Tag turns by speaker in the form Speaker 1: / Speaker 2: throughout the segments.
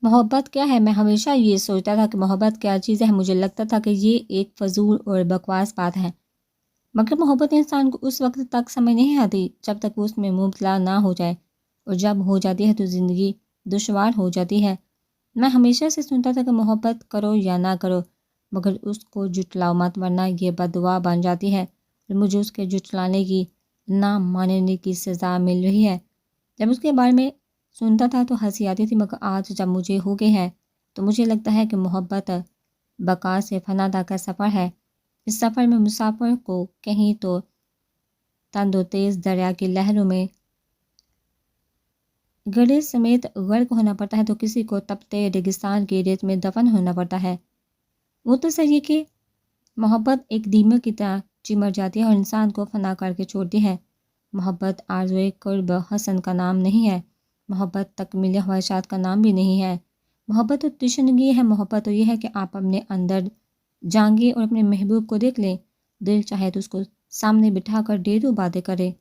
Speaker 1: محبت کیا ہے؟ میں ہمیشہ یہ سوچتا تھا کہ محبت کیا چیز ہے۔ مجھے لگتا تھا کہ یہ ایک فضول اور بکواس بات ہے، مگر محبت انسان کو اس وقت تک سمجھ نہیں آتی جب تک وہ اس میں مبتلا نہ ہو جائے، اور جب ہو جاتی ہے تو زندگی دشوار ہو جاتی ہے۔ میں ہمیشہ سے سنتا تھا کہ محبت کرو یا نہ کرو مگر اس کو جھٹلاؤ مت، ورنہ یہ بددعا بن جاتی ہے، اور مجھے اس کے جھٹلانے کی، نہ ماننے کی سزا مل رہی ہے۔ جب اس کے بارے میں سنتا تھا تو ہنسی آتی تھی، مگر آج جب مجھے ہو گئے ہیں تو مجھے لگتا ہے کہ محبت بقا سے فنا تک کا سفر ہے۔ اس سفر میں مسافر کو کہیں تو تند و تیز دریا کی لہروں میں گڑے سمیت غرق ہونا پڑتا ہے، تو کسی کو تپتے ریگستان کی ریت میں دفن ہونا پڑتا ہے۔ وہ تو صحیح کہ محبت ایک دیمک کی طرح چمٹ جاتی ہے اور انسان کو فنا کر کے چھوڑتی ہے۔ محبت آرزوئے قرب حسن کا نام نہیں ہے، محبت تکمیل خواہشات کا نام بھی نہیں ہے۔ محبت تو تشنگی ہے، محبت تو یہ ہے کہ آپ اپنے اندر جانگیں اور اپنے محبوب کو دیکھ لیں، دل چاہے تو اس کو سامنے بٹھا کر ڈھیروں باتیں کرے،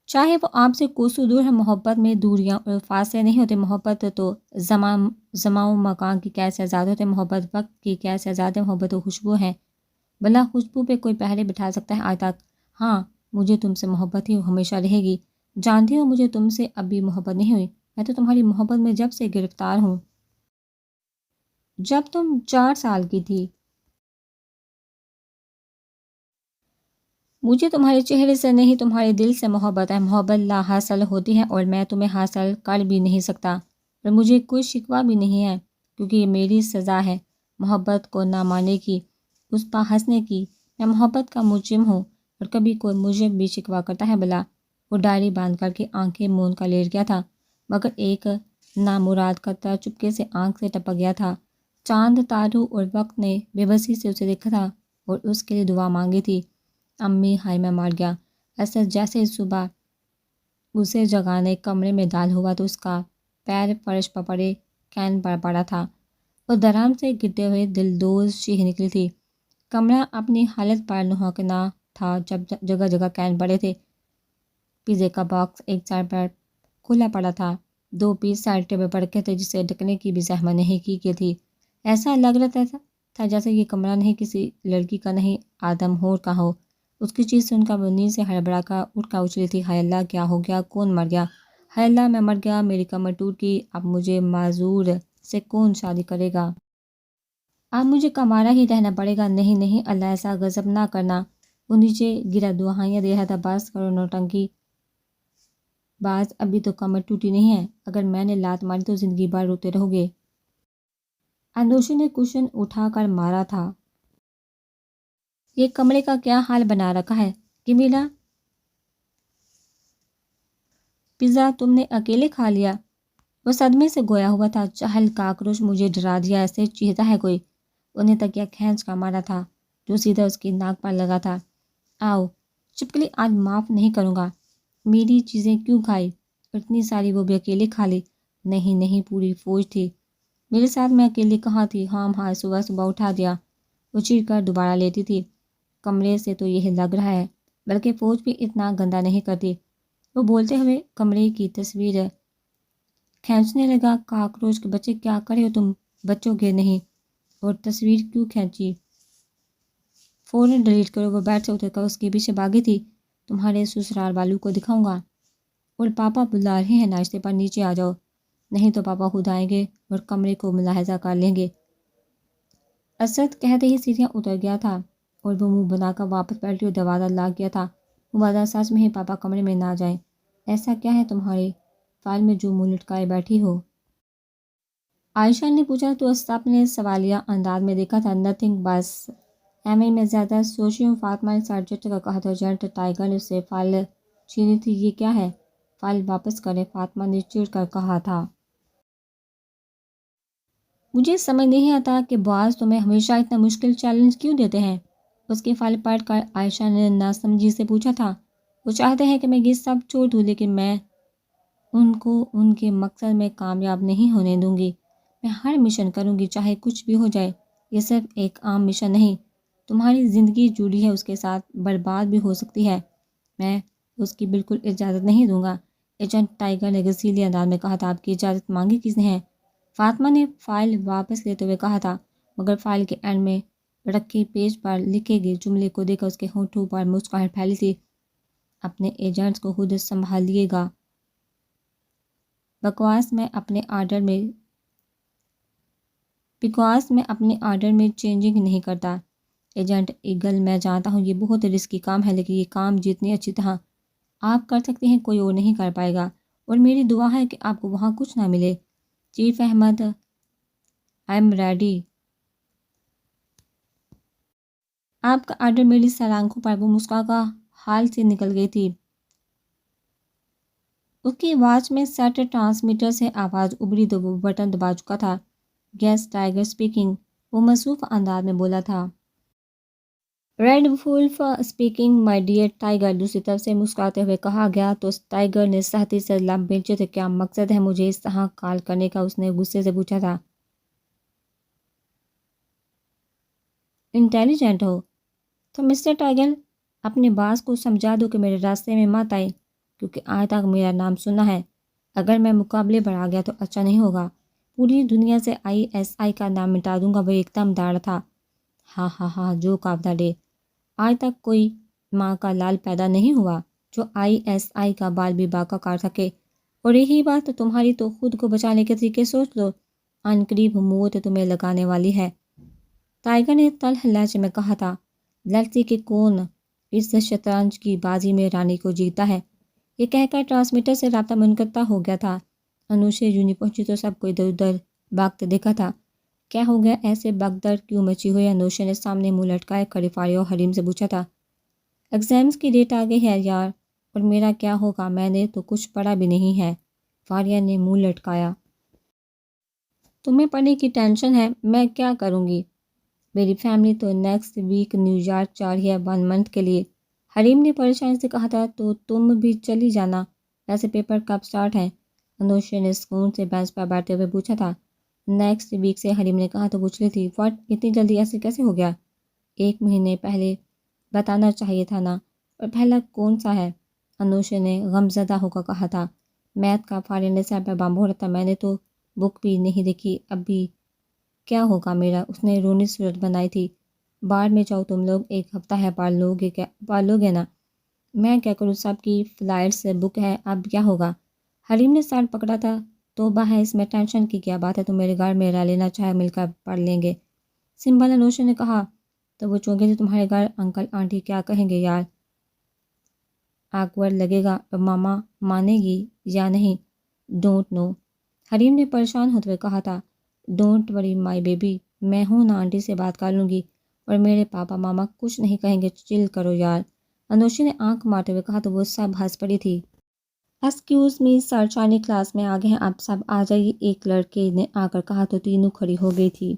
Speaker 1: چاہے وہ آپ سے کوسوں دور ہے۔ محبت میں دوریاں اور فاصلے نہیں ہوتے، محبت تو زمان و مکان کی قید سے آزاد ہوتے، محبت وقت کی قید سے آزاد ہے، محبت و خوشبو ہے، بلا خوشبو پہ کوئی پہرے بٹھا سکتا ہے آج تک۔ ہاں مجھے تم سے محبت ہی ہمیشہ رہے گی، جانتی ہو مجھے تم سے اب بھی محبت نہیں ہوئی، میں تو تمہاری محبت میں جب سے گرفتار ہوں، جب تم 4 سال کی تھی۔ مجھے تمہارے چہرے سے نہیں تمہارے دل سے محبت ہے، محبت لا حاصل ہوتی ہے اور میں تمہیں حاصل کر بھی نہیں سکتا، اور مجھے کوئی شکوہ بھی نہیں ہے کیونکہ یہ میری سزا ہے محبت کو نہ ماننے کی، اس پا ہنسنے کی۔ میں محبت کا مجرم ہوں اور کبھی کوئی مجرم بھی شکوہ کرتا ہے بلا۔ وہ ڈائری باندھ کر کے آنکھیں مون کر لیٹ گیا تھا، مگر ایک نامراد قطرہ چپکے سے آنکھ سے ٹپک گیا تھا۔ چاند، تاروں اور وقت نے بے بسی سے اسے دیکھا تھا اور اس کے لیے دعا مانگی تھی۔ امی ہائے میں مار گیا۔ ایسا جیسے صبح اسے جگانے کمرے میں دال ہوا تو اس کا پیر فرش پر پڑے کین پر پڑا تھا اور درام سے گرتے ہوئے دلدوز چیخ نکلی تھی۔ کمرہ اپنی حالت پر نہوکنا تھا، جب جگہ جگہ کین پڑے تھے، پیزے کا باکس ایک سائڈ پر کھلا پڑا تھا، 2 پیس سائڈ ٹیبل پر رکھے تھے جسے ڈھکنے کی بھی زحمت نہیں کی تھی۔ ایسا لگ رہا تھا جیسے یہ کمرہ نہیں کسی لڑکی کا، نہیں آدم ہور کا ہو۔ اس کی چیز سن کر وہ نیند سے ہڑبڑا کر اٹھ کر اچھلی تھی۔ ہائے اللہ کیا ہو گیا، کون مر گیا؟ ہائے اللہ میں مر گیا، میری کمر ٹوٹ گئی، اب مجھے معذور سے کون شادی کرے گا؟ اب مجھے کمارا ہی رہنا پڑے گا۔ نہیں نہیں اللہ ایسا غضب نہ کرنا۔ وہ نیچے گرا دعائیاں دے رہا تھا، بس کرو نوٹنکی باز، ابھی تو کمر ٹوٹی نہیں ہے، اگر میں نے لات ماری تو زندگی بھر روتے رہو گے۔ اندوشی نے کشن اٹھا کر مارا تھا۔ یہ کمرے کا کیا حال بنا رکھا ہے؟ کمیلا، پیزا تم نے اکیلے کھا لیا؟ وہ صدمے سے گویا ہوا تھا۔ چہل کاکروچ، مجھے ڈرا دیا، ایسے چیختا ہے کوئی؟ انہیں تکیہ کھینچ کا مارا تھا جو سیدھا اس کی ناک پر لگا تھا۔ آؤ چپکلی، آج معاف نہیں کروں گا۔ میری چیزیں کیوں کھائی؟ اور اتنی ساری وہ بھی اکیلے کھا لی؟ نہیں نہیں، پوری فوج تھی میرے ساتھ، میں اکیلے کہاں تھی؟ ہاں صبح صبح اٹھا دیا۔ وہ چڑھ کر دوبارہ لیٹی تھی۔ کمرے سے تو یہ لگ رہا ہے، بلکہ فوج بھی اتنا گندا نہیں کرتی۔ وہ بولتے ہوئے کمرے کی تصویر کھینچنے لگا۔ کاکروچ کے بچے، کیا کرے ہو تم؟ بچوں کے نہیں، اور تصویر کیوں کھینچی؟ فوراً ڈیلیٹ کرو۔ وہ بیٹ سے اتر کر اس کے پیچھے بھاگی تھی۔ تمہارے سسرال والوں کو دکھاؤں گا، اور پاپا بلا رہے ہیں ناشتے پر، نیچے آ جاؤ، نہیں تو پاپا خود آئیں گے اور کمرے کو ملاحظہ کر لیں گے۔ اسد کہتے ہی سیڑھیاں اتر گیا تھا اور وہ منہ بنا کر واپس بیٹھی اور دروازہ لاگ گیا تھا۔ مبادہ سچ میں ہی پاپا کمرے میں نہ جائیں۔ ایسا کیا ہے تمہاری فائل میں جو منہ لٹکائے بیٹھی ہو؟ عائشہ نے پوچھا تو اسد نے سوالیہ انداز میں دیکھا تھا۔ نتھنگ، بس ایم اے میں زیادہ سوچی ہوں۔ فاطمہ نے سرجنٹ کا کہا تھا، جنرل ٹائگر نے اسے فائل چھینی تھی۔ یہ کیا ہے؟ فائل واپس کریں، فاطمہ نے چڑھ کر کہا تھا۔ مجھے سمجھ نہیں آتا کہ باز تمہیں ہمیشہ اتنا مشکل چیلنج کیوں دیتے ہیں؟ اس کی فائل پڑھ کر عائشہ نے ناسمجھی سے پوچھا تھا۔ وہ چاہتے ہیں کہ میں یہ سب چھوڑ دوں، لیکن میں ان کو ان کے مقصد میں کامیاب نہیں ہونے دوں گی۔ میں ہر مشن کروں گی، چاہے کچھ بھی ہو جائے۔ یہ صرف ایک عام مشن نہیں، تمہاری زندگی جڑی ہے اس کے ساتھ، برباد بھی ہو سکتی ہے۔ میں اس کی بالکل اجازت نہیں دوں گا۔ ایجنٹ ٹائیگر نے غصیلی انداز میں کہا تھا۔ آپ کی اجازت مانگی کس نے ہے؟ فاطمہ نے فائل واپس لیتے ہوئے کہا تھا، مگر فائل کے اینڈ میں رکھی پیج پر لکھے گئے جملے کو دیکھ کر اس کے ہونٹوں پر مسکراہٹ پھیلی تھی۔ اپنے ایجنٹس کو خود سنبھالیے گا، بکواس میں اپنے آرڈر میں چینجنگ نہیں کرتا۔ ایجنٹ ایگل، میں جانتا ہوں یہ بہت رسکی کام ہے، لیکن یہ کام جتنی اچھی طرح آپ کر سکتے ہیں کوئی اور نہیں کر پائے گا، اور میری دعا ہے کہ آپ کو وہاں کچھ نہ ملے۔ Chief Ahmed, I am ready. آپ کا آرڈر میری سر آنکھوں پر وہ مسکا کا حال سے نکل گئی تھی۔ اس کی واچ میں سیٹ ٹرانسمیٹر سے آواز ابھری تو وہ بٹن دبا چکا تھا۔ گیس ٹائیگر اسپیکنگ، وہ مصروف انداز میں بولا تھا۔ Red wolf speaking, my dear tiger, دوسری طرف سے مسکراتے ہوئے کہا گیا تو ٹائیگر نے سختی سے لب ملچے تھے۔ کیا مقصد ہے مجھے اس طرح کال کرنے کا؟ اس نے غصے سے پوچھا تھا۔ انٹیلیجنٹ ہو تو مسٹر ٹائیگر اپنے باس کو سمجھا دو کہ میرے راستے میں مت آئے، کیونکہ آج تک میرا نام سنا ہے۔ اگر میں مقابلے پر آ گیا تو اچھا نہیں ہوگا، پوری دنیا سے ISI کا نام مٹا دوں گا۔ وہ ایک دم داڑ تھا۔ ہاں ہاں ہاں، جو کاف ڈے، آج تک کوئی ماں کا لال پیدا نہیں ہوا جو ISI کا بال بھی باقا کاٹ سکے، اور یہی بات تمہاری تو خود کو بچانے کے طریقے سوچ لو، عن قریب موت تمہیں لگانے والی ہے۔ ٹائیگر نے تلخ لہجے میں کہا تھا، لڑتی کہ کون اس شطرنج کی بازی میں رانی کو جیتا ہے۔ یہ کہہ کر ٹرانسمیٹر سے رابطہ منقطع ہو گیا تھا۔ انوشے یونی پہنچی تو سب کو ادھر ادھر بھاگتے دیکھا تھا۔ کیا ہو گیا، ایسے بگدڑ کیوں مچی ہوئی؟ انوشے نے سامنے منہ لٹکائے کھڑی فاریہ اور حریم سے پوچھا تھا۔ ایگزامز کی ڈیٹ آ گئی ہے یار، اور میرا کیا ہوگا؟ میں نے تو کچھ پڑھا بھی نہیں ہے۔ فاریہ نے منہ لٹکایا۔ تمہیں پڑھنے کی ٹینشن ہے، میں کیا کروں گی؟ میری فیملی تو نیکسٹ ویک نیو یارک جا رہی ہے 1 منتھ کے لیے۔ حریم نے پریشانی سے کہا تھا، تو تم بھی چلی جانا، ویسے پیپر کب سٹارٹ ہیں؟ انوشے نے سکون سے بینچ پر بیٹھتے ہوئے پوچھا تھا۔ نیکسٹ ویک سے، حریم نے کہا تو پوچھ لی تھی۔ واٹ، اتنی جلدی ایسے کیسے ہو گیا؟ 1 مہینے پہلے بتانا چاہیے تھا نا۔ اور پہلا کون سا ہے؟ انوشے نے غمزدہ ہو کر کہا تھا۔ میتھ کا۔ فاریہ نے سر پر بام ہو رہا تھا۔ میں نے تو بک بھی نہیں دیکھی، ابھی کیا ہوگا میرا؟ اس نے رونی صورت بنائی تھی۔ بار میں جاؤ تم لوگ، 1 ہفتہ ہے، پڑھ لوگے نا؟ میں کیا کروں، سب کی فلائٹس بک ہے، اب کیا ہوگا؟ حریم نے سر پکڑا تھا۔ توبہ ہے، اس میں ٹینشن کی کیا بات ہے، تم میرے گھر میں رہ لینا، چاہے مل کر پڑھ لیں گے۔ سمبل، انوشے نے کہا۔ تو وہ چونکہ تمہارے گھر انکل آنٹی کیا کہیں گے یار؟ آکورڈ لگے گا، اور ماما مانے گی یا نہیں؟ ڈونٹ نو، حریم نے پریشان ہوتے ہوئے کہا تھا۔ ڈونٹ وری مائی بیبی، میں ہوں نا، آنٹی سے بات کر لوں گی، اور میرے پاپا ماما کچھ نہیں کہیں گے، چل کرو یار۔ انوشی نے آنکھ مارتے ہوئے کہا تو وہ سب ہنس پڑی تھی۔ ایکسکیوز می سر، چانی کلاس میں آگے ہیں، آپ سب آ جائیے، ایک لڑکے نے آ کر کہا تو تینوں کھڑی ہو گئی تھی۔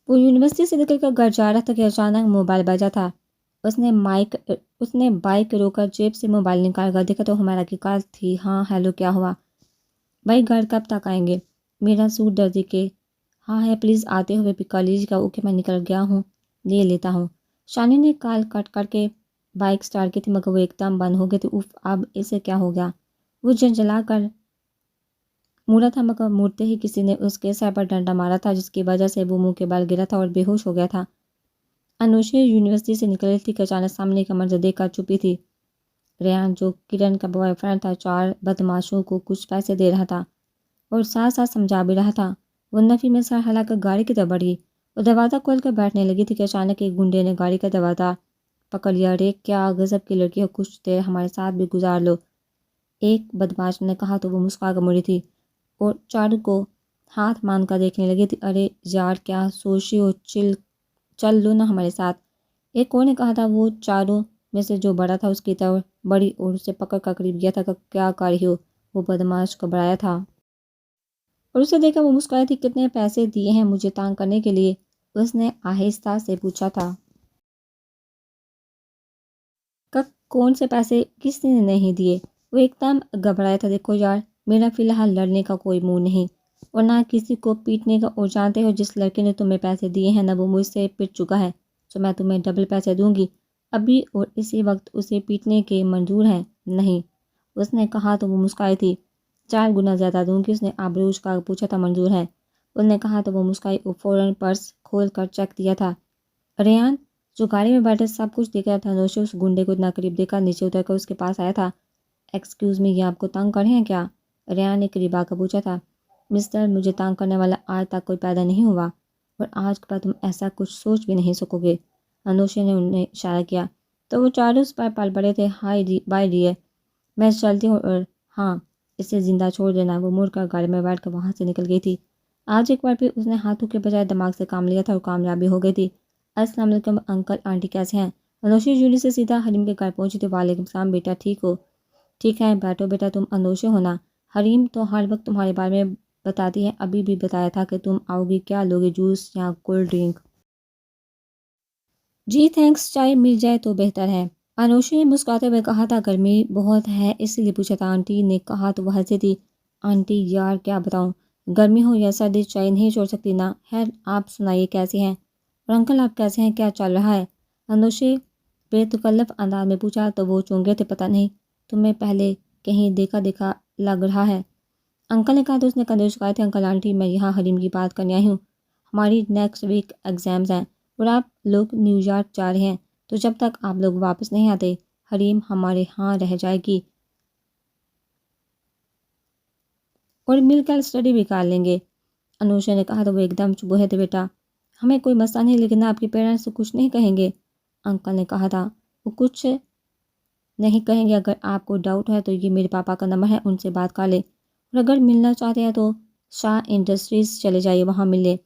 Speaker 1: وہ یونیورسٹی سے نکل کر گھر جا رہا تھا کہ اچانک موبائل بجا تھا۔ اس نے بائک روک کر جیب سے موبائل نکال کر دیکھا تو ہمارا کی کال تھی۔ ہاں ہیلو، کیا ہوا بھائی، گھر کب تک آئیں گے؟ میرا سوٹ درزی کے ہاں ہے، پلیز آتے ہوئے پک کر لیجیے گا۔ اوکے، میں نکل گیا ہوں، لے لیتا ہوں۔ شانی نے کال کٹ کر کے بائک سٹارٹ کی تھی، مگر وہ ایک دم بند ہو گئی تھی۔ اف، اب اسے کیا ہو گیا؟ وہ جھنجھلا کر مڑا تھا، مگر مڑتے ہی کسی نے اس کے سر پر ڈنڈا مارا تھا، جس کی وجہ سے وہ منہ کے بل گرا تھا اور بے ہوش ہو گیا تھا۔ انوشی یونیورسٹی سے نکل رہی تھی کہ اچانک سامنے کا منظر دیکھ کر چھپی تھی۔ ریان، جو کرن کا بوائے فرینڈ تھا، 4 بدماشوں کو کچھ پیسے دے رہا تھا اور ساتھ ساتھ سمجھا بھی رہا تھا۔ وہ نفی میں سر ہلا کر گاڑی کی طرف بڑھی، وہ دروازہ کھول کر بیٹھنے لگی تھی کہ اچانک ایک گنڈے نے گاڑی کا دروازہ پکڑ لیا۔ رے، کیا غضب کی لڑکی ہے، کچھ دیر ہمارے ساتھ بھی گزار لو، ایک بدماش نے کہا تو وہ مسکرا کر مڑی تھی اور چاروں کو ہاتھ مان کر دیکھنے لگی تھی۔ ارے یار، کیا سوچ رہی ہو، چل لو نا ہمارے ساتھ، ایک اور نے کہا تھا۔ وہ چاروں میں سے جو بڑا تھا اس کی طرف بڑی اور اسے پکڑ کر قریب گیا تھا کہ کیا کر رہی ہو؟ وہ بدماش گھبرایا تھا اور اسے دیکھ کر وہ مسکرائی تھی۔ کتنے پیسے دیے ہیں مجھے تانگ کرنے کے لیے؟ اس نے آہستہ سے پوچھا تھا۔ کون سے پیسے، کس نے نہیں دیے؟ وہ ایک دم گھبرایا تھا۔ دیکھو یار، میرا فی الحال لڑنے کا کوئی منہ نہیں اور نہ کسی کو پیٹنے کا، اور جانتے ہو جس لڑکے نے تمہیں پیسے دیے ہیں نا، وہ مجھ سے پٹ چکا ہے، تو میں تمہیں ڈبل پیسے دوں گی۔ ابھی اور اسی وقت اسے پیٹنے کے منظور ہیں؟ نہیں، اس نے کہا تو وہ مسکرائی تھی۔ 4 گنا زیادہ دوں گی، اس نے آبروش کا پوچھا تھا۔ منظور ہے، اس نے کہا تو وہ مسکرائی اور فوراً پرس کھول کر چیک دیا تھا۔ ریان جو گاڑی میں بیٹھے سب کچھ دیکھ رہا تھا، نوشے اس گنڈے کو اتنا قریب دیکھا، نیچے اتر کر اس کے پاس آیا تھا۔ ایکسکیوز می، یہ آپ کو تنگ کر رہے ہیں کیا؟ ریان نے قریب آ کر پوچھا تھا۔ مسٹر، مجھے تنگ کرنے والا آج تک کوئی پیدا نہیں ہوا، اور آج کے بعد تم ایسا کچھ سوچ بھی نہیں سکو گے۔ انوشے نے انہیں اشارہ کیا تو وہ چاروں اس پر پل پڑے تھے۔ ہائی بائے ڈیئر، میں چلتی ہوں، اور ہاں، اسے زندہ چھوڑ دینا۔ وہ مڑ کر گاڑی میں بیٹھ کر وہاں سے نکل گئی تھی۔ آج ایک بار پھر اس نے ہاتھوں کے بجائے دماغ سے کام لیا تھا اور کامیابی ہو گئی تھی۔ السلام علیکم انکل آنٹی، کیسے ہیں؟ انوشے جولی سے سیدھا حریم کے گھر پہنچی تھی۔ وعلیکم السلام بیٹا، ٹھیک ہو؟ ٹھیک ہے، بیٹھو بیٹا، تم انوشے ہونا؟ حریم تو ہر وقت تمہارے بارے میں بتاتی ہے، ابھی بھی بتایا تھا کہ تم آؤ گی، کیا لوگے، جوس یا کولڈ ڈرنک؟ جی تھینکس، چائے مل جائے تو بہتر ہے، انوشے نے مسکراتے ہوئے کہا تھا۔ گرمی بہت ہے اس لیے پوچھا تھا، آنٹی نے کہا تو وہ ہنسی تھی۔ آنٹی یار کیا بتاؤں، گرمی ہو یا سردی چائے نہیں چھوڑ سکتی نا۔ خیر آپ سنائیے کیسے ہیں، اور انکل آپ کیسے ہیں، کیا چل رہا ہے؟ انوشے بے تکلف انداز میں پوچھا تو وہ چونک گئے تھے۔ پتہ نہیں، تمہیں پہلے کہیں دیکھا دیکھا لگ رہا ہے، انکل نے کہا تو اس نے کندھے جھکائے تھے۔ انکل آنٹی میں یہاں حریم کی بات کرنے آئی ہوں، ہماری نیکسٹ ویک ایگزامز ہیں اور آپ لوگ نیو یارک جا رہے ہیں، تو جب تک آپ لوگ واپس نہیں آتے حریم ہمارے ہاں رہ جائے گی اور مل کر اسٹڈی بھی کر لیں گے۔ انوشا نے کہا تو وہ ایک دم چپ ہوئے تھے۔ بیٹا ہمیں کوئی مسئلہ نہیں، لیکن آپ کے پیرنٹس کچھ نہیں کہیں گے؟ انکل نے کہا تھا وہ کچھ نہیں کہیں گے، اگر آپ کو ڈاؤٹ ہے تو یہ میرے پاپا کا نمبر ہے، ان سے بات کر لے، اور اگر ملنا چاہتے ہیں تو شاہ انڈسٹریز چلے جائیے، وہاں مل لے۔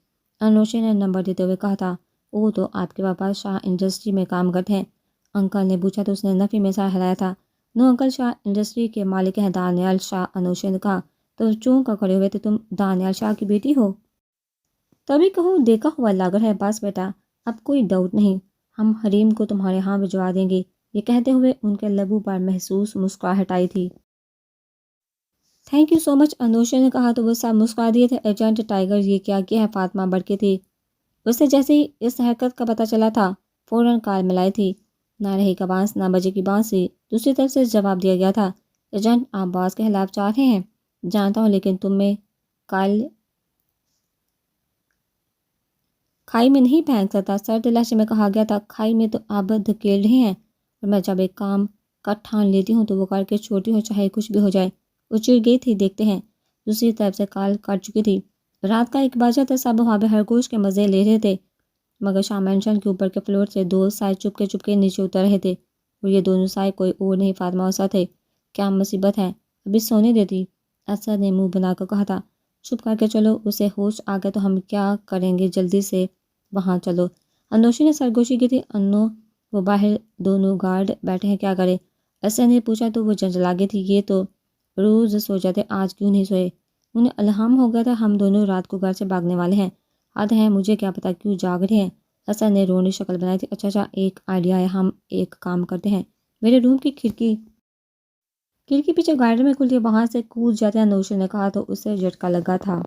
Speaker 1: انوشے نے نمبر دیتے ہوئے کہا تھا وہ تو آپ کے پاپا شاہ انڈسٹری میں کام کرتے ہیں؟ انکل نے پوچھا تو اس نے نفی میں سر ہلایا تھا۔ نو انکل شاہ انڈسٹری کے مالک ہیں دانیال شاہ، انوشے نے کہا تو چونک کر کھڑے ہوئے تھے۔ تم دانیال شاہ کی بیٹی ہو؟ تبھی کہوں دیکھا ہوا لاگر ہے، بس بیٹا اب کوئی ڈاؤٹ نہیں، ہم حریم کو تمہارے ہاں بھجوا دیں گے۔ یہ کہتے ہوئے ان کے لبوں پر محسوس مسکراہٹ آئی تھی۔ Thank you so much, Anousheh نے کہا تو وہ سب مسکرا دیے تھے۔ ایجنٹ ٹائیگر یہ کیا ہے؟ فاطمہ بڑکی تھی، اسے جیسے ہی اس حرکت کا پتہ چلا تھا فوراً کال ملائی تھی۔ نہ رہی کا بانس نہ بجے کی بانسی، دوسری طرف سے جواب دیا گیا تھا۔ ایجنٹ آپ باس کے خلاف چاہ رہے ہیں؟ جانتا ہوں، لیکن تم میں کل کھائی میں نہیں پھینک سکتا، سرد لہجے میں کہا گیا تھا۔ کھائی میں تو آپ دھکیل رہے ہیں، اور میں جب ایک کام کا ٹھان لیتی ہوں تو وہ کر کے چھوڑتی ہوں، چاہے کچھ بھی ہو جائے۔ وہ چڑ گئی تھی۔ دیکھتے ہیں، دوسری طرف سے کال کر چکی تھی۔ رات کا 1 بجا تھا، سب وہاں پہ خرگوش کے مزے لے رہے تھے، مگر شاہ مینشن کے اوپر کے فلور سے 2 سائے چپ کے نیچے اتر رہے تھے، اور یہ دونوں سائے کوئی اور نہیں فاطمہ اوسا تھے۔ کیا مصیبت ہے، ابھی سونے دیتی؟ اسد نے منہ بنا کر کہا تھا۔ چھپ کر کے چلو، اسے ہوش آ گیا تو ہم کیا کریں گے، جلدی سے وہاں چلو۔ انوشی نے سرگوشی کی تھی۔ انو وہ باہر دونوں گارڈ بیٹھے ہیں، کیا کرے؟ اسد نے پوچھا تو وہ جنجلا گئی تھی۔ یہ تو روز سو جاتے، آج کیوں نہیں سوئے؟ انہیں الہام ہو گیا تھا ہم دونوں رات کو گھر سے بھاگنے والے ہیں۔ حد ہے، مجھے کیا پتا کیوں جاگ رہے ہیں؟ اسد نے رونی شکل بنائی تھی۔ اچھا ایک آئیڈیا ہے، ہم ایک کام کرتے ہیں، میرے روم کی کھڑکی پیچھے گارڈن میں کھلتی ہے، وہاں سے کود جاتے ہیں، انوشی نے کہا تو اسے جھٹکا لگا تھا۔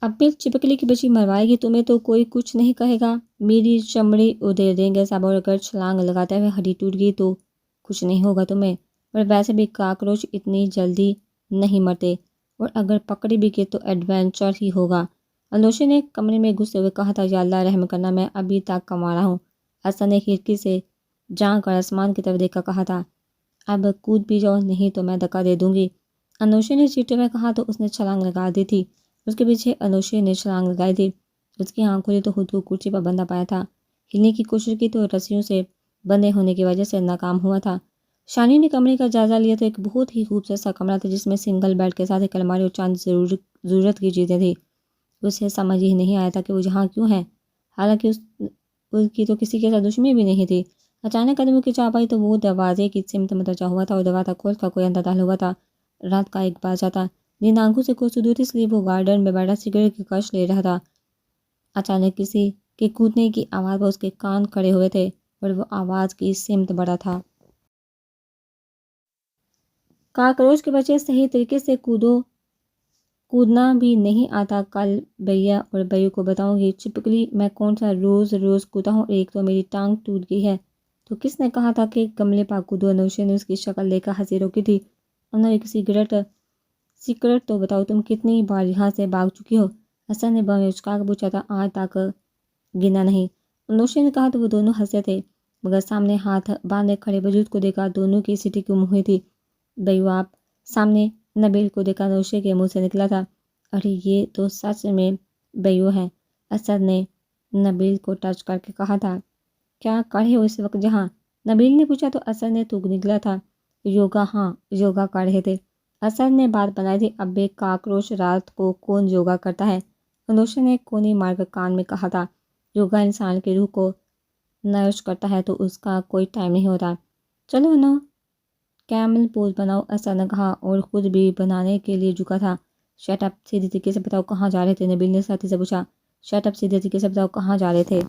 Speaker 1: اب بھی چپکلی کی بچی مروائے گی تمہیں تو کوئی کچھ نہیں کہے گا، میری چمڑی ادھیر دیں گے سب، اور اگر چھلانگ لگاتے ہوئے ہڈی ٹوٹ گئی تو کچھ نہیں ہوگا تمہیں، اور ویسے بھی کاکروچ اتنی جلدی نہیں مرتے، اور اگر پکڑی بھی گئے تو ایڈونچر ہی ہوگا۔ انوشی نے کمرے میں گھستے ہوئے کہا تھا، یا اللہ رحم کرنا، میں ابھی تک کما رہا ہوں۔ حسن نے کھڑکی سے جھانک کر آسمان کی طرف دیکھ کر کہا تھا، اب کود بھی جاؤ، نہیں تو میں دھکا دے دوں گی۔ انوشی نے چیٹے میں کہا تو اس نے چھلانگ لگا دی تھی۔ اس کے پیچھے انوشی نے چھلانگ لگائی تھی۔ اس کی آنکھ کھلی تو خود کو کرسی پر بندھا پایا تھا، ہلنے کی کوشش کی تو رسیوں سے بندھے ہونے کی وجہ سے ناکام ہوا تھا۔ شانی نے کمرے کا جائزہ لیا تو ایک بہت ہی خوبصورت سا کمرہ تھا، جس میں سنگل بیڈ کے ساتھ ایک الماری اور چند ضرورت کی چیزیں تھیں۔ اسے سمجھ ہی نہیں آیا تھا کہ وہ یہاں کیوں ہے، حالانکہ اس کی تو کسی کے ساتھ دشمنی بھی نہیں تھی۔ اچانک قدموں کی چاپ آئی تو وہ دروازے کی سمت متوجہ ہوا تھا، اور دروازہ کھول کر کوئی اندر داخل ہوا تھا۔ رات کا 1 بجا تھا، نیند آنکھوں سے کوسوں دور تھی، اس لیے وہ گارڈن میں بیٹھا سگریٹ کی کش لے رہا تھا۔ اچانک کسی کے کودنے کی آواز پر اس کے کان کھڑے ہوئے تھے، اور وہ آواز کی سمت بڑھا تھا۔ کاکروچ کے بچے صحیح طریقے سے کودنا بھی نہیں آتا، کل بھیا اور بھائیوں کو بتاؤں گی۔ چپکلی میں کون سا روز کودتا ہوں، ایک تو میری ٹانگ ٹوٹ گئی ہے تو کس نے کہا تھا کہ گملے پا کودو؟ انوشا نے اس کی شکل لے کر ہنسی روکی تھی۔ انہوں ایک سیکرٹ تو بتاؤ، تم کتنی بار یہاں سے بھاگ چکی ہو؟ حسن نے بائیں اچکا کر پوچھا تھا۔ آج تک گنا نہیں، انوشا نے کہا تو وہ دونوں ہنسے تھے، مگر سامنے ہاتھ باندھے کھڑے وجود کو دیکھا دونوں کی سیٹی گم ہوئی تھی۔ بھائیو آپ سامنے نبیل کو دیکھا انوشا کے منہ سے نکلا تھا۔ ارے یہ تو سچ میں بھائیو ہے، اسد نے نبیل کو ٹچ کر کے کہا تھا۔ کیا کر رہے ہو اس وقت جہاں؟ نبیل نے پوچھا تو اسد نے تھوک نکلا تھا۔ یوگا، ہاں یوگا کر رہے تھے، اسد نے بات بنائی تھی۔ اب ایک کاکروچ رات کو کون یوگا کرتا ہے؟ انوشا نے کونی مار کر کان میں کہا تھا۔ یوگا انسان کی روح کو نرش کرتا ہے تو اس کا کوئی ٹائم نہیں ہوتا۔ چلو انو کیمل پوز بناؤ، اسد نے کہا اور خود بھی بنانے کے لیے جھکا تھا۔ شٹ اپ، سیدھی طریقے سے بتاؤ کہاں جا رہے تھے؟ نبیل نے ساتھی سے پوچھا۔ شٹ اپ، سیدھے طریقے سے بتاؤ کہاں جا رہے تھے؟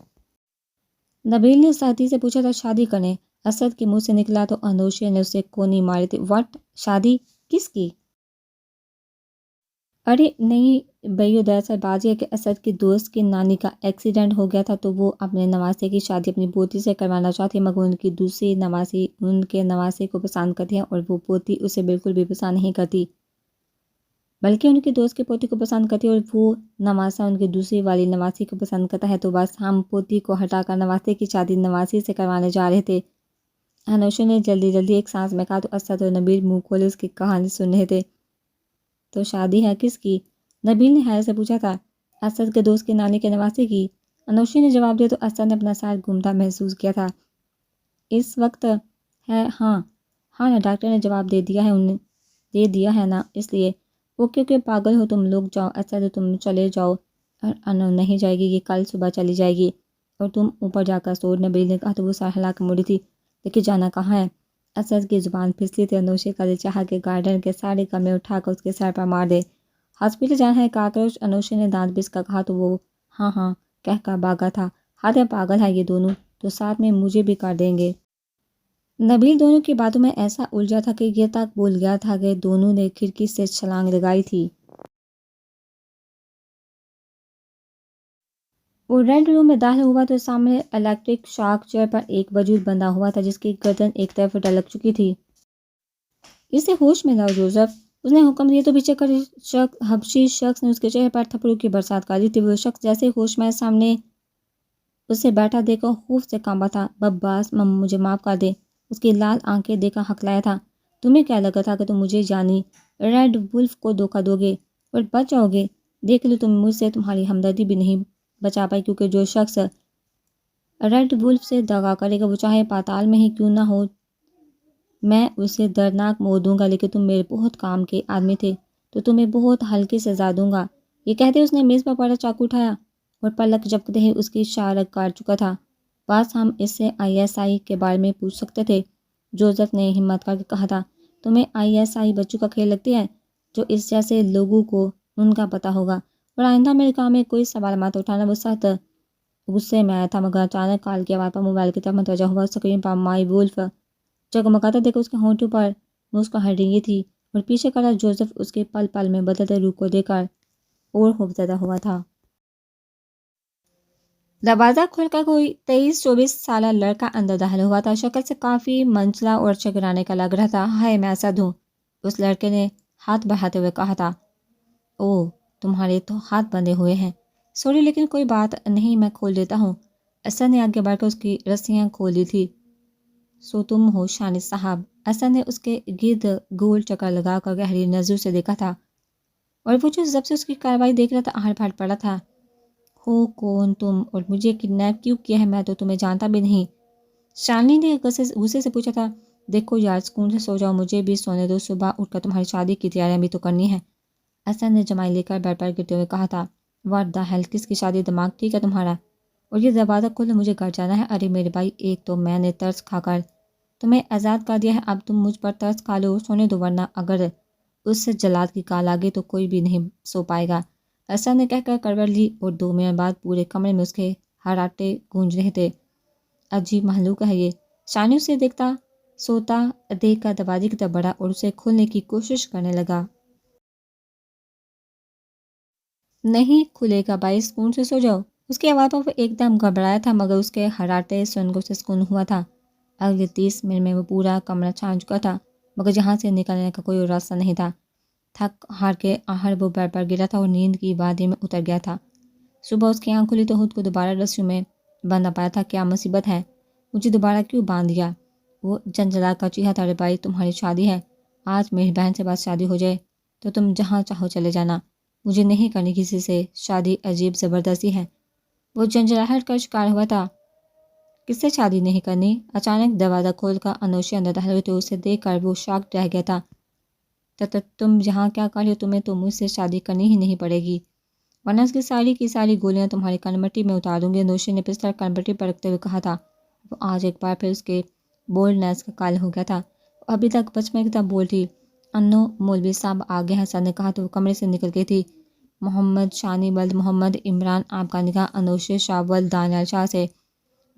Speaker 1: نبیل نے ساتھی سے پوچھا تھا۔ شادی کرنے، اسد کے منہ سے نکلا تو انوشا نے اسے کونی ماری تھی۔ وٹ؟ شادی کس کی؟ ارے نہیں بھائیو، دراصل بات یہ ہے کہ اسد کی دوست کی نانی کا ایکسیڈنٹ ہو گیا تھا تو وہ اپنے نواسے کی شادی اپنی پوتی سے کروانا چاہتی ہے، مگر ان کی دوسری نواسی ان کے نواسے کو پسند کرتی ہے اور وہ پوتی اسے بالکل بھی پسند نہیں کرتی، بلکہ ان کی دوست کی پوتی کو پسند کرتی ہے اور وہ نواسا ان کی دوسری والی نواسی کو پسند کرتا ہے، تو بس ہم پوتی کو ہٹا کر نواسے کی شادی نواسی سے کروانے جا رہے تھے۔ انوشا نے جلدی ایک سانس میں کہا تو اسد اور نبیل منہ کھولے اس کی کہانی سن رہے تھے۔ تو شادی ہے کس کی؟ نبیل نے حیرت سے پوچھا تھا۔ اسد کے دوست کی نانی کے نواسے کی، انوشا نے جواب دیا تو اسد نے اپنا سر گھومتا محسوس کیا تھا۔ اس وقت ہے؟ ہاں نا، ڈاکٹر نے جواب دے دیا ہے نا، اس لیے اوکے پاگل ہو تم لوگ، جاؤ اسد تم چلے جاؤ۔ انو نہیں جائے گی، یہ کل صبح چلی جائے گی اور تم اوپر جا کر سو، نبیل نے کہا تو وہ سر ہلا کر مڑی تھی۔ لیکن جانا کہاں ہے؟ اسد کی زبان پھسلی تھی۔ انوشا کا دل چاہا کہ گارڈن کے سارے کمرے اٹھا کر اس کے سر پر مار دے۔ ہاسپٹل جانا ہے کاکروچ، انوشا نے دانت پس کر کہا تو وہ ہاں کہہ کر بھاگا تھا۔ ہاتھ پاگل ہے یہ دونوں، تو ساتھ میں مجھے بھی کر دیں گے۔ نبیل دونوں کی باتوں میں ایسا الجھا تھا کہ یہ تک بھول گیا تھا کہ دونوں نے کھڑکی سے چھلانگ لگائی تھی۔ وہ ریڈ روم میں داخل ہوا تو سامنے الیکٹرک شاک چیئر پر ایک وجود بندھا ہوا تھا جس کی گردن ایک طرف ڈلک چکی تھی۔ اسے ہوش میں لاؤ جوزف، اس نے حکم دیا تو پیچھے کر حبشی شخص نے اس کے چہرے پر تھپڑوں کی برسات کر دی تھی۔ وہ شخص جیسے ہوش میں سامنے اسے بیٹھا دیکھ کر خوف سے کانپا تھا۔ بباس مجھے معاف کر دے، اس کی لال آنکھیں دیکھ کر ہکلایا تھا۔ تمہیں کیا لگا تھا کہ تم مجھے یعنی ریڈ ولف کو دھوکہ دو گے اور بچ جاؤ گے؟ دیکھ لو تم مجھ سے تمہاری ہمدردی بھی نہیں بچا پائی، کیونکہ جو شخص ریڈ ولف سے دغا کرے گا وہ چاہے پاتال میں ہی کیوں نہ ہو، میں اسے دردناک موت دوں گا۔ لیکن تم میرے بہت کام کے آدمی تھے تو تمہیں بہت ہلکی سزا دوں گا۔ یہ کہتے اس نے میز پر پڑا چاقو اٹھایا اور پلک جھپکتے ہی اس کی شارک کاٹ چکا تھا۔ بس ہم اس سے ISI کے بارے میں پوچھ سکتے تھے، جوزف نے ہمت کر کے کہا تھا۔ تمہیں ISI بچوں کا کھیل لگتی ہے؟ جو اس جیسے لوگوں کو ان کا پتہ ہوگا اور آئندہ میرے کام میں کوئی سوال مت اٹھانا۔ وہ سخت غصے میں آیا تھا، مگر اچانک کال کی آواز پر موبائل کی طرف متوجہ ہوا۔ اسکرین پر مائی وولف جگمگاتا دیکھ اس کے ہونٹوں پر مسکراہٹ رنگی تھی اور پیچھے کھڑا جوزف اس کے پل پل میں بدلتے روح کو دیکھ کر اور خوفزدہ ہوا تھا۔ دروازہ کھول کر کوئی 23-24 سالہ لڑکا اندر داخل ہوا تھا۔ شکل سے کافی منچلا اور چگرانے کا لگ رہا تھا۔ ہائے، میں اسد ہوں، اس لڑکے نے ہاتھ بڑھاتے ہوئے کہا تھا۔ اوہ، تمہارے تو ہاتھ بندھے ہوئے ہیں۔ سوری، لیکن کوئی بات نہیں، میں کھول دیتا ہوں۔ اسد نے آگے بڑھ کر اس کی رسیاں کھول دی تھی۔ سو تم ہو شانی صاحب؟ اسد نے اس کے گرد گول چکر لگا کر گہری نظر سے دیکھا تھا اور وہ جو جب سے اس کی کارروائی دیکھ رہا تھا آہٹ پھٹ پڑا تھا۔ ہو کون تم اور مجھے کڈنیپ کیوں کیا ہے؟ میں تو تمہیں جانتا بھی نہیں، شالنی نے غصے سے پوچھا تھا۔ دیکھو یار، سکون سے سو جاؤ، مجھے بھی سونے دو، صبح اٹھ کر تمہاری شادی کی تیاریاں بھی تو کرنی ہے، اسد نے جمائی لے کر بیڈ پر گرتے ہوئے کہا تھا۔ واٹ دا ہیل، کس کی شادی؟ دماغ ٹھیک ہے تمہارا؟ اور یہ دروازہ کھولو، مجھے گھر جانا ہے۔ ارے میرے بھائی، ایک تو میں نے ترس کھا کر تمہیں آزاد کر دیا ہے، اب تم مجھ پر ترس کھا لو، سونے دو، ورنہ اگر اس جلاد کی کال آگے تو کوئی بھی نہیں سو پائے گا، اسد نے کہہ کر کروٹ لی اور 2 منٹ بعد پورے کمرے میں اس کے ہراٹے گونج رہے تھے۔ عجیب محلوق ہے یہ، شانی اسے سوتا دیکھ کر دروازے کی طرف بڑھا اور اسے کھولنے کی کوشش کرنے لگا۔ نہیں کھلے گا بھائی، سکون سے سو جاؤ۔ اس کی آواز پر وہ ایک دم گھبرایا تھا، مگر اس کے حرارتے سن کر اسے سکون ہوا تھا۔ اگلے 30 منٹ میں وہ پورا کمرہ چھان چکا تھا، مگر جہاں سے نکلنے کا کوئی راستہ نہیں تھا۔ تھک ہار کے آہر وہ بیڈ پر گرا تھا اور نیند کی وادی میں اتر گیا تھا۔ صبح اس کی آنکھ کھلی تو خود کو دوبارہ رسیوں میں باندھ نہ پایا تھا۔ کیا مصیبت ہے، مجھے دوبارہ کیوں باندھ دیا؟ وہ جھنجھلا کر چیخا تھا، ارے بھائی تمہاری شادی ہے، آج میری بہن سے بات شادی ہو جائے تو تم جہاں چاہو چلے جانا، مجھے نہیں کرنی کسی سے شادی، عجیب زبردستی ہے۔ وہ جھنجھلاہٹ کا شکار ہوا تھا، کس سے شادی نہیں کرنی؟ اچانک دروازہ کھول کر انوشی اندر داخل ہوئی تو اسے دیکھ کر وہ شاک رہ گیا تھا۔ تم یہاں کیا کر رہی ہو؟ تمہیں تو مجھ سے شادی کرنی ہی نہیں پڑے گی، ورنہ اس کی ساری گولیاں تمہاری کنمٹی میں اتار دوں گی، انوشی نے پستل کنمٹی پر رکھتے ہوئے کہا تھا۔ وہ آج ایک بار پھر اس کے بولڈنیس کا قائل ہو گیا تھا۔ ابھی تک بچپن کی طرح بول تھی، انو مولوی صاحب آگے ہیں، سر نے کہا تو وہ کمرے سے نکل گئی تھی۔ محمد شانی ولد محمد عمران، آپ کا نکاح انوشی شاہ ولد دانیال شاہ سے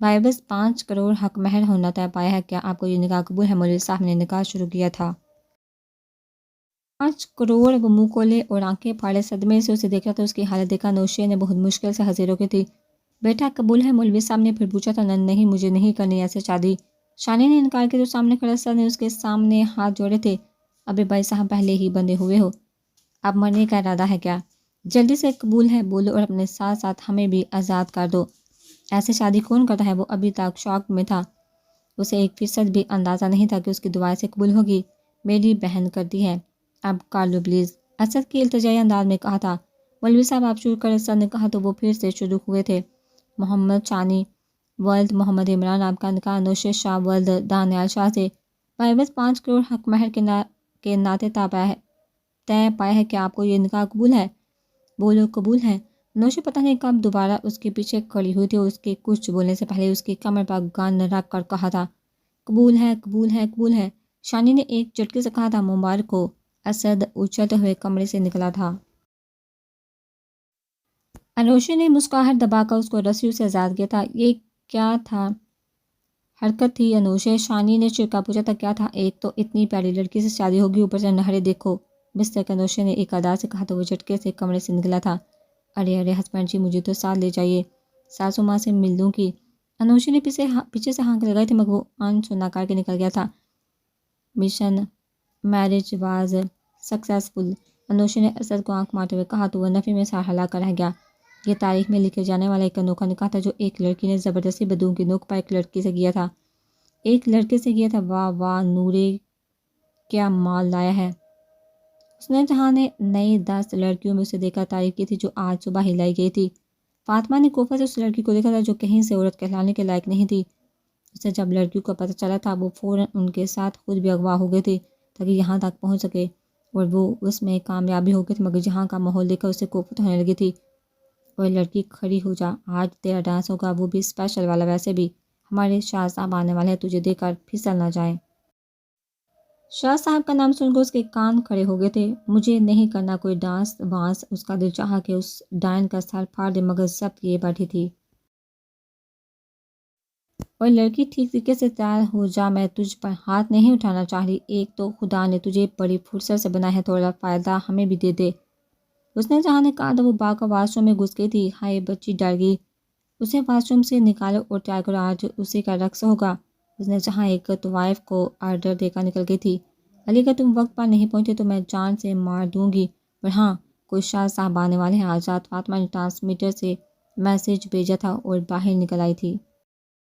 Speaker 1: بھائی بس 5 کروڑ حق مہر ہونا طے پایا ہے، کیا آپ کو یہ نکاح قبول ہے؟ مولوی صاحب نے نکاح شروع کیا تھا۔ 5 کروڑ؟ وہ منہ کھولے اور آنکھیں پھاڑے صدمے سے اسے دیکھا تو اس کی حالت دیکھا انوشی نے بہت مشکل سے حاضر ہو کی تھی۔ بیٹا قبول ہے؟ مولوی صاحب نے پھر پوچھا تھا۔ نہیں، مجھے نہیں کرنی ایسے شادی، شانی نے انکار کیا تو سامنے کھڑا سر نے اس کے سامنے ہاتھ جوڑے تھے۔ ابھی بھائی صاحب پہلے ہی بندے ہوئے ہو، اب مرنے کا ارادہ ہے کیا؟ جلدی سے قبول ہے بولو اور اپنے ساتھ ساتھ ہمیں بھی آزاد کر دو۔ ایسے شادی کون کرتا ہے؟ وہ ابھی تک شاک میں تھا، اسے 1% بھی اندازہ نہیں تھا کہ اس کی دعائیں سے قبول ہوگی۔ میری بہن کرتی ہے، اب کر لو پلیز، اسد کے التجائی انداز میں کہا تھا۔ مولوی صاحب آپ شروع کریں، سر نے کہا تو وہ پھر سے شروع ہوئے تھے۔ محمد شانی ولد محمد عمران، آپ کا نکاح انوشی شاہ ولد دانیال شاہ سے بھائی بس 5 کروڑ حق مہر کے ناطے طے پایا ہے، کیا آپ کو یہ نکاح قبول ہے؟ بولو قبول ہے۔ انوشی پتہ نہیں کب دوبارہ اس کے پیچھے کھڑی ہوئی تھی اور اس کے کچھ بولنے سے پہلے اس کی کمر پر گن رکھ کر کہا تھا، قبول ہے قبول ہے قبول ہے۔ شانی نے ایک جھٹکے سے کہا تھا، مبارک ہو۔ اسد اچھلتے ہوئے کمرے سے نکلا تھا۔ انوشی نے مسکراہٹ دبا کر اس کو رسیوں سے آزاد کیا تھا۔ یہ کیا تھا حرکت تھی انوشی؟ شانی نے چڑکا پوچھا تھا۔ کیا تھا؟ ایک تو اتنی پیاری لڑکی سے شادی ہوگی، اوپر سے نہرے دیکھو بستر کے، انوشی نے ایک ادا سے کہا تو وہ جھٹکے سے کمرے سے نکلا تھا۔ ارے ہسبینڈ جی، مجھے تو ساتھ لے جائیے، ساسو ماں سے مل لوں گی۔ انوشی نے پیچھے سے ہانک لگائی تھی مگر وہ سنا کر کے نکل گیا تھا۔ مشن میرج واز سکسیسفل، انوشی نے اسد کو آنکھ مارتے ہوئے کہا تو وہ نفی میں سر ہلا کر رہ گیا۔ یہ تاریخ میں لکھے جانے والا ایک انوکھا نکاح تھا جو ایک لڑکی نے زبردستی بدوم کی نوک پر ایک لڑکی سے کیا تھا۔ ایک لڑکے سے کیا تھا؟ واہ واہ نورے، کیا مال لایا ہے۔ اس نے جہاں نے نئی 10 لڑکیوں میں اسے دیکھا تعریف کی تھی جو آج صبح ہی لائی گئی تھی۔ فاطمہ نے کوفہ سے اس لڑکی کو دیکھا تھا جو کہیں سے عورت کہلانے کے لائق نہیں تھی۔ اسے جب لڑکیوں کا پتہ چلا تھا وہ فوراً ان کے ساتھ خود بھی اغوا ہو گئے تھے تاکہ یہاں تک پہنچ سکے، اور وہ اس میں کامیابی ہو گئی تھی، مگر جہاں کا ماحول دیکھ کر اسے کوفت ہونے لگی تھی۔ اور لڑکی کھڑی ہو جا، آج تیرا ڈانس ہوگا، وہ بھی اسپیشل والا، ویسے بھی ہمارے شاہ صاحب آنے والے ہیں، تجھے دیکھ کر پھسل نہ جائیں۔ شاہ صاحب کا نام سن کر اس کے کان کھڑے ہو گئے تھے۔ مجھے نہیں کرنا کوئی ڈانس وانس، اس کا دل چاہا کہ اس ڈائن کا سر پھاڑ دے، مگر ضبط کیے بیٹھی تھی۔ اور لڑکی ٹھیک طریقے سے تیار ہو جا، میں تجھ پر ہاتھ نہیں اٹھانا چاہ رہی، ایک تو خدا نے تجھے بڑی فرصت سے بنایا ہے، تھوڑا فائدہ ہمیں بھی دے دے۔ اس نے جہاں نے کہا تو وہ با کر واش روم میں گھس گئی تھی۔ ہائے بچی ڈر گئی، اسے واش روم سے نکالو اور تیار کرو، آج اسی کا رقص ہوگا۔ اس نے جہاں ایک طوائف کو آرڈر دے کر نکل گئی تھی، علی اگر تم وقت پر نہیں پہنچے تو میں جان سے مار دوں گی، اور ہاں کوئی شاہ صاحب آنے والے ہیں آزاد۔ فاطمہ نے ٹرانسمیٹر سے میسج بھیجا تھا اور باہر نکل آئی تھی۔